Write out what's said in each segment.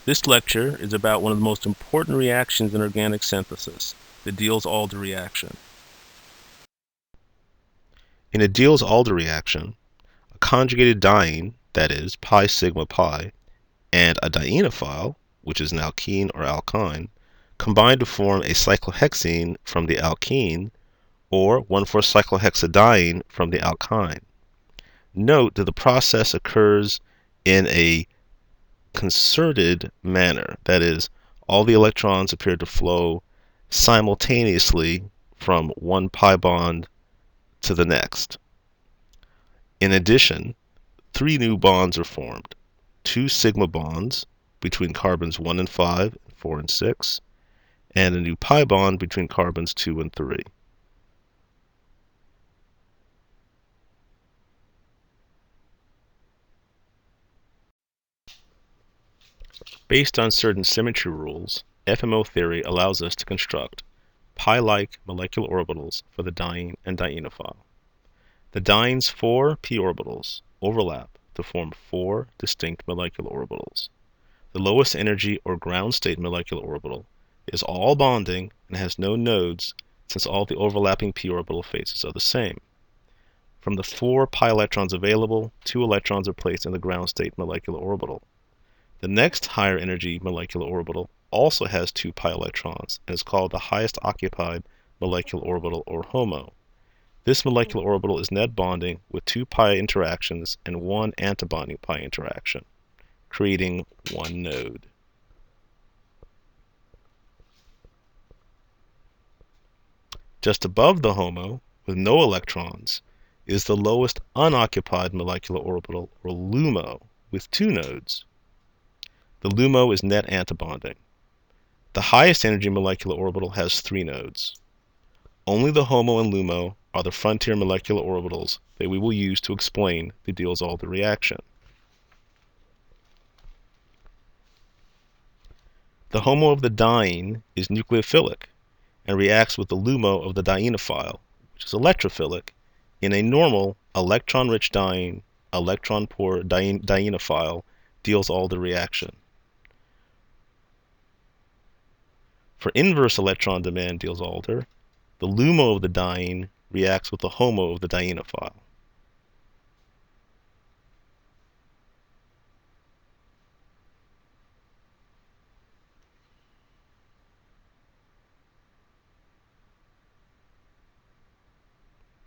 This lecture is about one of the most important reactions in organic synthesis, the Diels Alder reaction. In a Diels Alder reaction, a conjugated diene, that is, pi sigma pi, and a dienophile, which is an alkene or alkyne, combine to form a cyclohexene from the alkene, or 1,4-cyclohexadiene from the alkyne. Note that the process occurs in a concerted manner, that is, all the electrons appear to flow simultaneously from one pi bond to the next. In addition, 3 new bonds are formed: 2 sigma bonds between carbons 1 and 5, 4 and 6, and a new pi bond between carbons 2 and 3. Based on certain symmetry rules, FMO theory allows us to construct pi-like molecular orbitals for the diene and dienophile. The diene's 4 p orbitals overlap to form 4 distinct molecular orbitals. The lowest energy or ground state molecular orbital is all bonding and has no nodes, since all the overlapping p orbital faces are the same. From the 4 pi electrons available, 2 electrons are placed in the ground state molecular orbital. The next higher energy molecular orbital also has 2 pi electrons and is called the highest occupied molecular orbital, or HOMO. This molecular orbital is net bonding with 2 pi interactions and 1 antibonding pi interaction, creating 1 node. Just above the HOMO, with no electrons, is the lowest unoccupied molecular orbital, or LUMO, with 2 nodes. The LUMO is net antibonding. The highest energy molecular orbital has 3 nodes. Only the HOMO and LUMO are the frontier molecular orbitals that we will use to explain the Diels Alder reaction. The HOMO of the diene is nucleophilic and reacts with the LUMO of the dienophile, which is electrophilic, in a normal electron-rich diene, electron-poor dienophile Diels Alder reaction. For inverse electron demand Diels Alder, the LUMO of the diene reacts with the HOMO of the dienophile.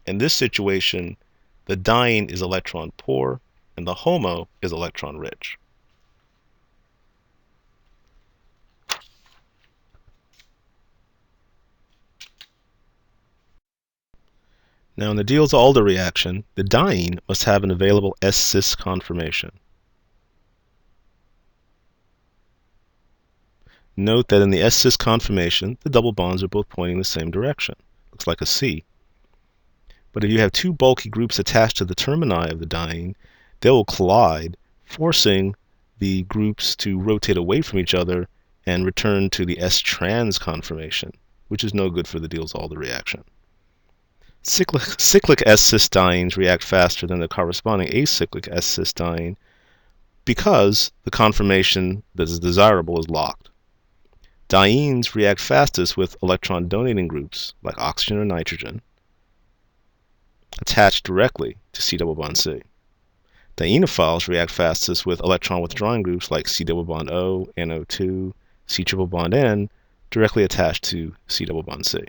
In this situation, the diene is electron poor and the HOMO is electron rich. Now in the Diels Alder reaction, the diene must have an available S-cis conformation. Note that in the S-cis conformation, the double bonds are both pointing in the same direction. Looks like a C. But if you have 2 bulky groups attached to the termini of the diene, they will collide, forcing the groups to rotate away from each other and return to the S-trans conformation, which is no good for the Diels Alder reaction. Cyclic S-cis dienes react faster than the corresponding acyclic S-cis diene because the conformation that is desirable is locked. Dienes react fastest with electron donating groups like oxygen or nitrogen attached directly to C double bond C. Dienophiles react fastest with electron withdrawing groups like C double bond O, NO2, C triple bond N directly attached to C double bond C.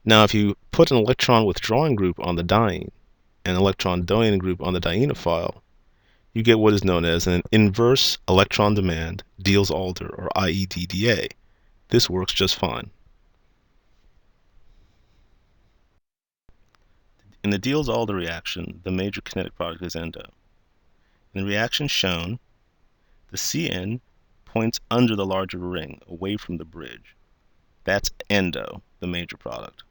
Now if you put an electron withdrawing group on the diene and an electron donating group on the dienophile, you get what is known as an inverse electron demand Diels Alder, or IEDDA. This works just fine. In the Diels Alder reaction, the major kinetic product is endo. In the reaction shown, the Cn points under the larger ring, away from the bridge. That's endo, the major product.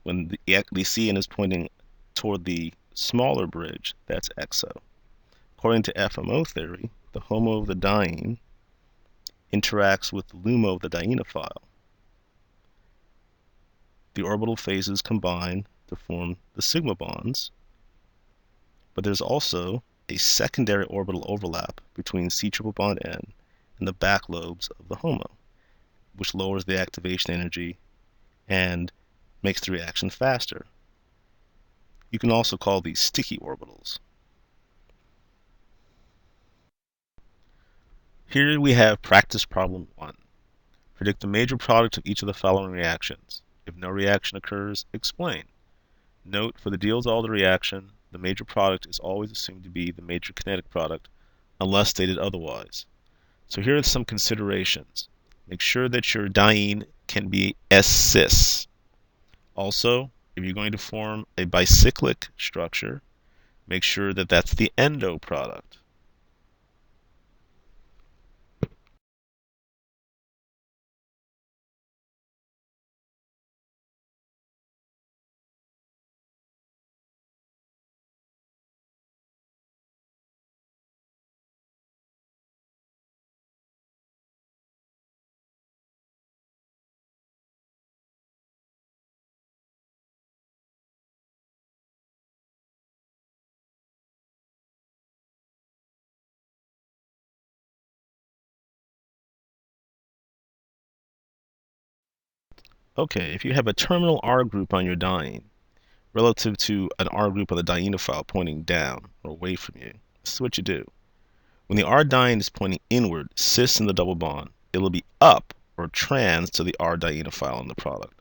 When the Cn is pointing toward the smaller bridge, that's exo. According to FMO theory, the HOMO of the diene interacts with the LUMO of the dienophile. The orbital phases combine to form the sigma bonds, but there's also a secondary orbital overlap between C triple bond N and the back lobes of the HOMO, which lowers the activation energy and makes the reaction faster. You can also call these sticky orbitals. Here we have practice problem 1. Predict the major product of each of the following reactions. If no reaction occurs, explain. Note, for the Diels Alder reaction, the major product is always assumed to be the major kinetic product unless stated otherwise. So here are some considerations. Make sure that your diene can be S-cis. Also, if you're going to form a bicyclic structure, make sure that that's the endo product. Okay, if you have a terminal R group on your diene relative to an R group on the dienophile pointing down or away from you, this is what you do. When the R diene is pointing inward, cis in the double bond, it will be up or trans to the R dienophile in the product.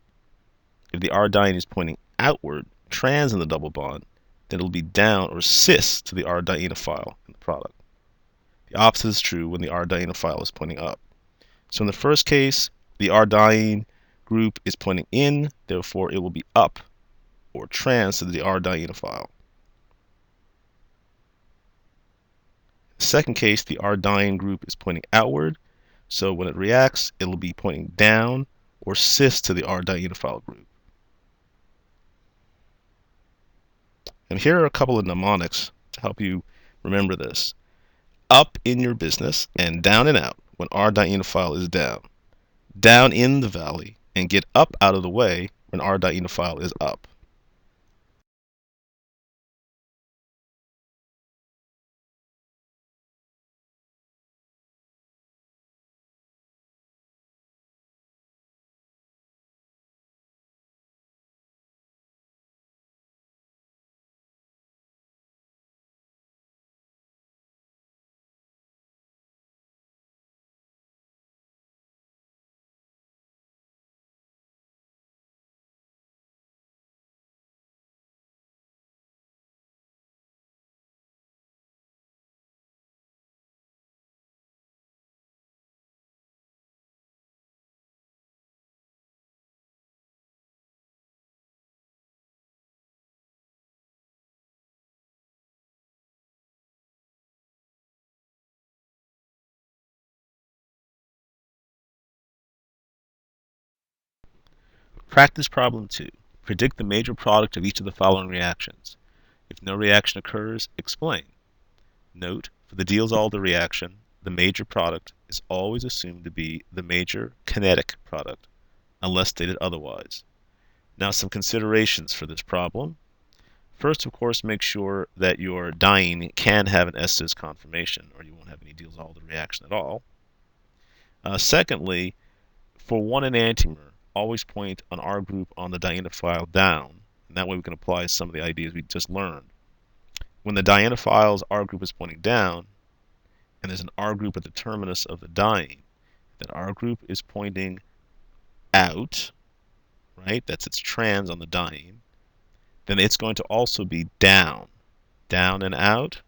If the R diene is pointing outward, trans in the double bond, then it will be down or cis to the R dienophile in the product. The opposite is true when the R dienophile is pointing up. So in the first case, the R diene group is pointing in, therefore it will be up or trans to the R dienophile. In the second case, the R diene group is pointing outward, so when it reacts, it will be pointing down or cis to the R dienophile group. And here are a couple of mnemonics to help you remember this. Up in your business and down and out when R dienophile is down. Down in the valley and get up out of the way when R dienophile is up. Practice problem 2. Predict the major product of each of the following reactions. If no reaction occurs, explain. Note, for the Diels Alder reaction, the major product is always assumed to be the major kinetic product, unless stated otherwise. Now some considerations for this problem. First, of course, make sure that your diene can have an S-cis conformation, or you won't have any Diels Alder reaction at all. Secondly, for one enantiomer, always point an R group on the dienophile down, and that way we can apply some of the ideas we just learned. When the dienophile's R group is pointing down, and there's an R group at the terminus of the diene, that R group is pointing out, right? That's its trans on the diene. Then it's going to also be down, down and out,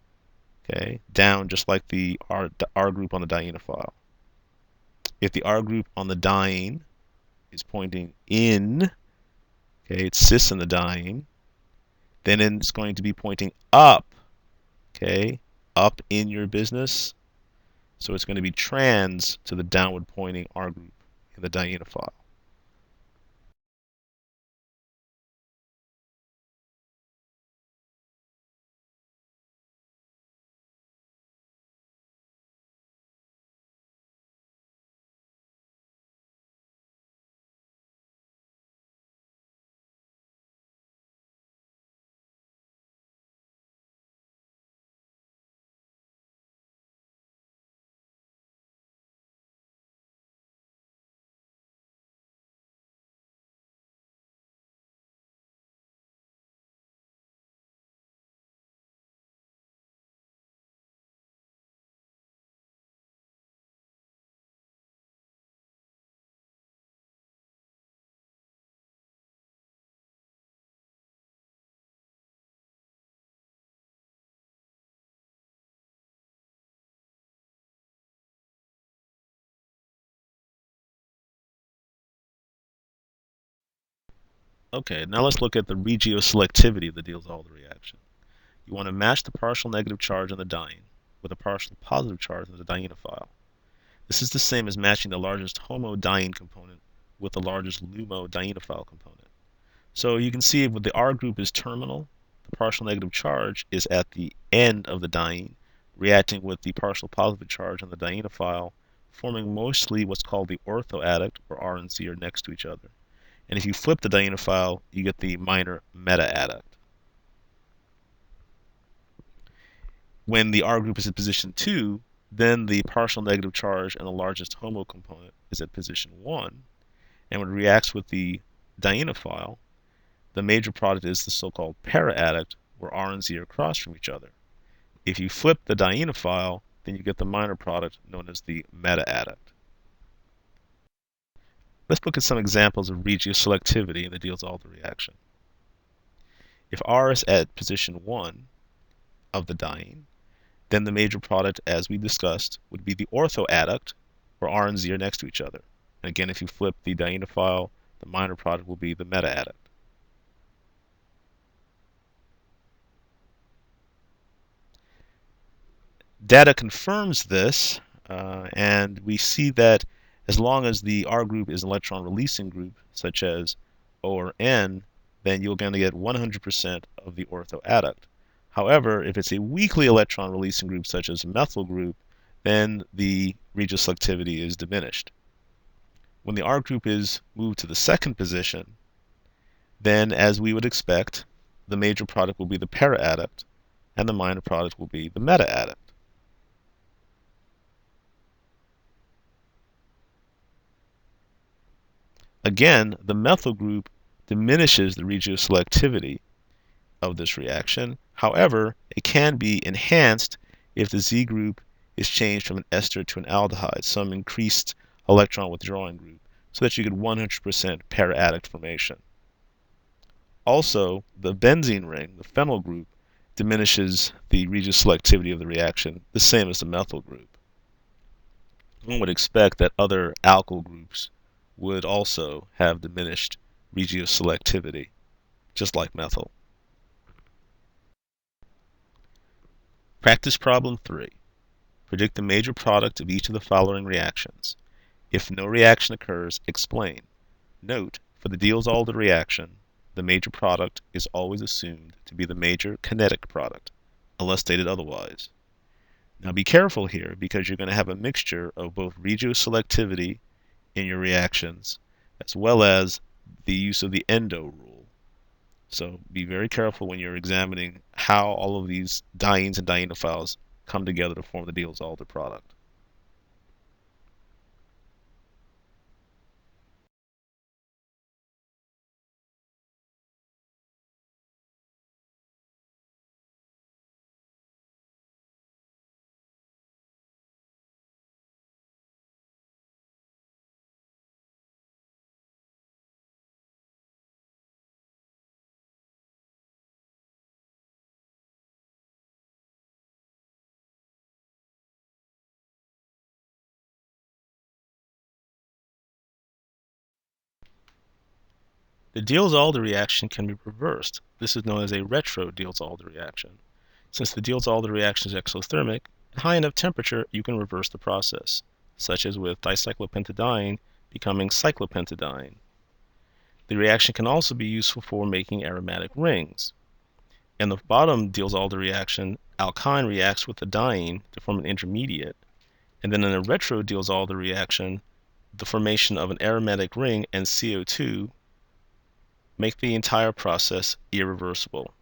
okay? Down just like the R group on the dienophile. If the R group on the diene is pointing in, okay, it's cis in the diene, then it's going to be pointing up, okay, up in your business. So it's going to be trans to the downward pointing R group in the dienophile. Okay, now let's look at the regioselectivity of the Diels Alder reaction. You want to match the partial negative charge on the diene with a partial positive charge on the dienophile. This is the same as matching the largest homodiene component with the largest lumodienophile component. So you can see if the R group is terminal, the partial negative charge is at the end of the diene, reacting with the partial positive charge on the dienophile, forming mostly what's called the orthoadduct, where R and Z are next to each other. And if you flip the dienophile, you get the minor meta-adduct. When the R group is in position 2, then the partial negative charge and the largest HOMO component is at position 1. And when it reacts with the dienophile, the major product is the so-called para-adduct, where R and Z are across from each other. If you flip the dienophile, then you get the minor product known as the meta-adduct. Let's look at some examples of regioselectivity in the Diels Alder reaction. If R is at position 1 of the diene, then the major product, as we discussed, would be the orthoadduct, where R and Z are next to each other. And again, if you flip the dienophile, the minor product will be the meta-adduct. Data confirms this, and we see that as long as the R group is an electron releasing group, such as O or N, then you're going to get 100% of the orthoadduct. However, if it's a weakly electron releasing group, such as a methyl group, then the regioselectivity is diminished. When the R group is moved to the second position, then as we would expect, the major product will be the para-adduct, and the minor product will be the meta-adduct. Again, the methyl group diminishes the regioselectivity of this reaction. However, it can be enhanced if the Z group is changed from an ester to an aldehyde, some increased electron withdrawing group, so that you get 100% para-adduct formation. Also, the benzene ring, the phenyl group, diminishes the regioselectivity of the reaction, the same as the methyl group. One would expect that other alkyl groups would also have diminished regioselectivity, just like methyl. Practice problem 3. Predict the major product of each of the following reactions. If no reaction occurs, explain. Note, for the Diels Alder reaction, the major product is always assumed to be the major kinetic product, unless stated otherwise. Now be careful here, because you're going to have a mixture of both regioselectivity in your reactions, as well as the use of the endo rule. So be very careful when you're examining how all of these dienes and dienophiles come together to form the Diels Alder product. The Diels Alder reaction can be reversed. This is known as a retro-Diels Alder reaction. Since the Diels Alder reaction is exothermic, at high enough temperature you can reverse the process, such as with dicyclopentadiene becoming cyclopentadiene. The reaction can also be useful for making aromatic rings. In the bottom Diels Alder reaction, alkyne reacts with the diene to form an intermediate, and then in a retro-Diels Alder reaction, the formation of an aromatic ring and CO2 make the entire process irreversible.